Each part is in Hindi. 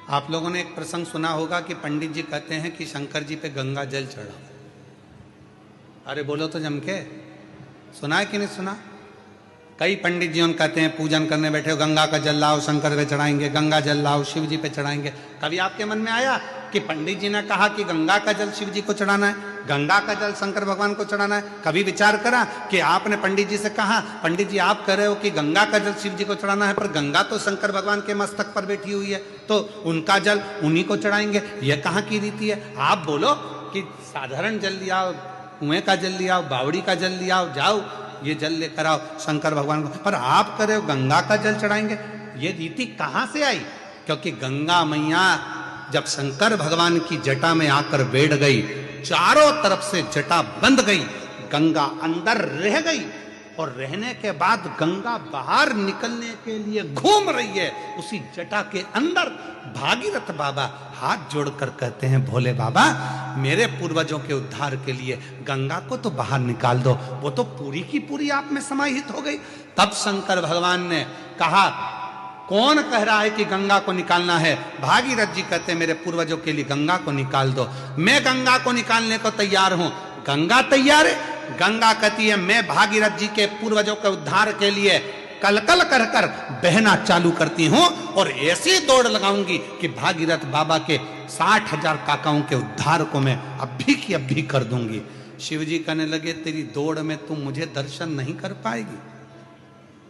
आप लोगों ने एक प्रसंग सुना होगा कि पंडित जी कहते हैं कि शंकर जी पे गंगा जल चढ़ाओ। अरे बोलो तो जम के, सुना है कि नहीं सुना? कई पंडित जी कहते हैं पूजन करने बैठे हो गंगा का जल लाओ शंकर पे चढ़ाएंगे, गंगा जल लाओ शिव जी पे चढ़ाएंगे। कभी आपके मन में आया कि पंडित जी ने कहा कि गंगा का जल शिव जी को चढ़ाना है, गंगा का जल शंकर भगवान को चढ़ाना है? कभी विचार करा कि आपने पंडित जी से कहा पंडित जी आप कह रहे हो कि गंगा का जल शिव जी को चढ़ाना है, पर गंगा तो शंकर भगवान के मस्तक पर बैठी हुई है, तो उनका जल उन्हीं को चढ़ाएंगे, यह कहाँ की रीति है? आप बोलो कि साधारण जल लिया, कुएं का जल लिया, बावड़ी का जल लिया, जाओ ये जल लेकर आओ शंकर भगवान को, पर आप कह रहे हो गंगा का जल चढ़ाएंगे। ये रीति कहां से आई? क्योंकि गंगा मैया जब शंकर भगवान की जटा में आकर बैठ गई, चारों तरफ से जटा बंद गई, गंगा अंदर रह गई, और रहने के बाद गंगा बाहर निकलने के लिए घूम रही है उसी जटा के अंदर। भागीरथ बाबा हाथ जोड़कर कहते हैं भोले बाबा मेरे पूर्वजों के उद्धार के लिए गंगा को तो बाहर निकाल दो, वो तो पूरी की पूरी आप में समाहित हो गई। तब शंकर भगवान ने कहा कौन कह रहा है कि गंगा को निकालना है? भागीरथ जी कहते हैं मेरे पूर्वजों के लिए गंगा को निकाल दो, मैं गंगा को निकालने को तैयार हूं। गंगा तैयार है? गंगा कहती है मैं भागीरथ जी के पूर्वजों के उद्धार के लिए कलकल कर कर बहना चालू करती हूं और ऐसी दौड़ लगाऊंगी कि भागीरथ बाबा के 60,000 काकाओं के उद्धार को मैं अभी की अभी कर दूंगी। शिव जी कहने लगे तेरी दौड़ में तुम मुझे दर्शन नहीं कर पाएगी,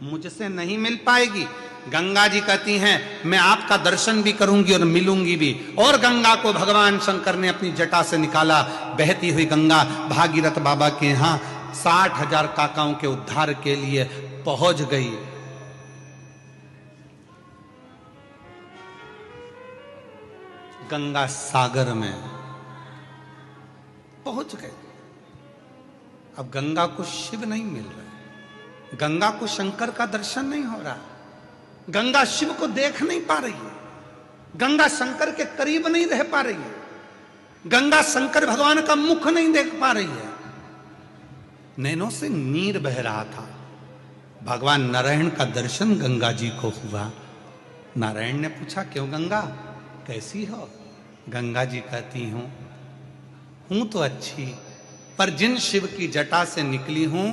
मुझसे नहीं मिल पाएगी। गंगा जी कहती हैं मैं आपका दर्शन भी करूंगी और मिलूंगी भी। और गंगा को भगवान शंकर ने अपनी जटा से निकाला। बहती हुई गंगा भागीरथ बाबा के यहां 60,000 काकाओं के उद्धार के लिए पहुंच गई। गंगा सागर में पहुंच गए। अब गंगा को शिव नहीं मिल रहे, गंगा को शंकर का दर्शन नहीं हो रहा, गंगा शिव को देख नहीं पा रही है, गंगा शंकर के करीब नहीं रह पा रही है, गंगा शंकर भगवान का मुख नहीं देख पा रही है। नैनों से नीर बह रहा था। भगवान नारायण का दर्शन गंगा जी को हुआ। नारायण ने पूछा क्यों गंगा कैसी हो? गंगा जी कहती हूं तो अच्छी, पर जिन शिव की जटा से निकली हूं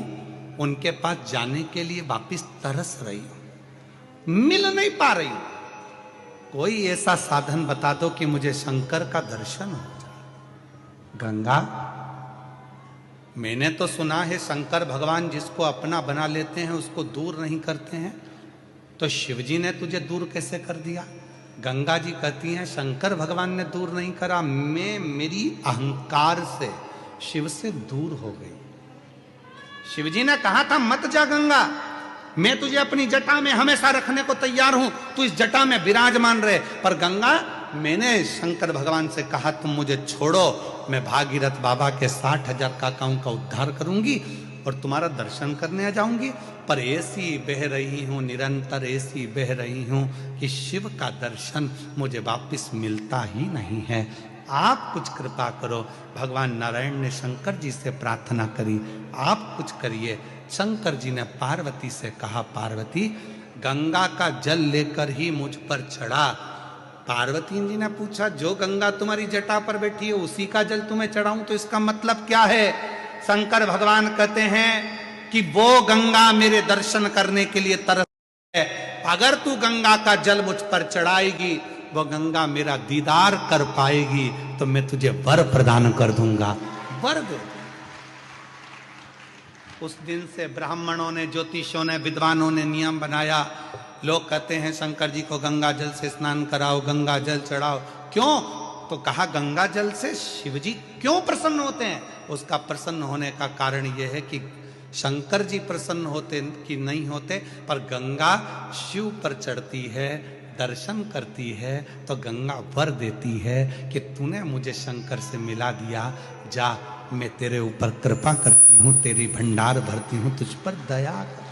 उनके पास जाने के लिए वापिस तरस रही हूं, मिल नहीं पा रही हूं। कोई ऐसा साधन बता दो कि मुझे शंकर का दर्शन हो जाए। गंगा मैंने तो सुना है शंकर भगवान जिसको अपना बना लेते हैं उसको दूर नहीं करते हैं, तो शिवजी ने तुझे दूर कैसे कर दिया? गंगा जी कहती हैं शंकर भगवान ने दूर नहीं करा, मैं मेरी अहंकार से शिव से दूर हो गई। शिवजी ने कहा था मत जा गंगा, मैं तुझे अपनी जटा में हमेशा रखने को तैयार हूं, तू इस जटा में विराजमान रहे। पर गंगा मैंने शंकर भगवान से कहा तुम मुझे छोड़ो, मैं भागीरथ बाबा के 60,000 काकाओं का उद्धार करूंगी और तुम्हारा दर्शन करने आ जाऊंगी। पर ऐसी बह रही हूं, निरंतर ऐसी बह रही हूं कि शिव का दर्शन मुझे वापिस मिलता ही नहीं है। आप कुछ कृपा करो। भगवान नारायण ने शंकर जी से प्रार्थना करी, आप कुछ करिए। शंकर जी ने पार्वती से कहा पार्वती गंगा का जल लेकर ही मुझ पर चढ़ा। पार्वती जी ने पूछा जो गंगा तुम्हारी जटा पर बैठी है उसी का जल तुम्हें चढ़ाऊं तो इसका मतलब क्या है? शंकर भगवान कहते हैं कि वो गंगा मेरे दर्शन करने के लिए तरस है। अगर तू गंगा का जल मुझ पर चढ़ाएगी वो गंगा मेरा दीदार कर पाएगी तो मैं तुझे वर प्रदान कर दूंगा। वर दे। उस दिन से ब्राह्मणों ने, ज्योतिषों ने, विद्वानों ने नियम बनाया। लोग कहते हैं शंकर जी को गंगा जल से स्नान कराओ, गंगा जल चढ़ाओ। क्यों? तो कहा गंगा जल से शिव जी क्यों प्रसन्न होते हैं? उसका प्रसन्न होने का कारण यह है कि शंकर जी प्रसन्न होते कि नहीं होते, पर गंगा शिव पर चढ़ती है, दर्शन करती है तो गंगा वर देती है कि तूने मुझे शंकर से मिला दिया, जा मैं तेरे ऊपर कृपा करती हूँ, तेरी भंडार भरती हूँ, तुझ पर दया कर।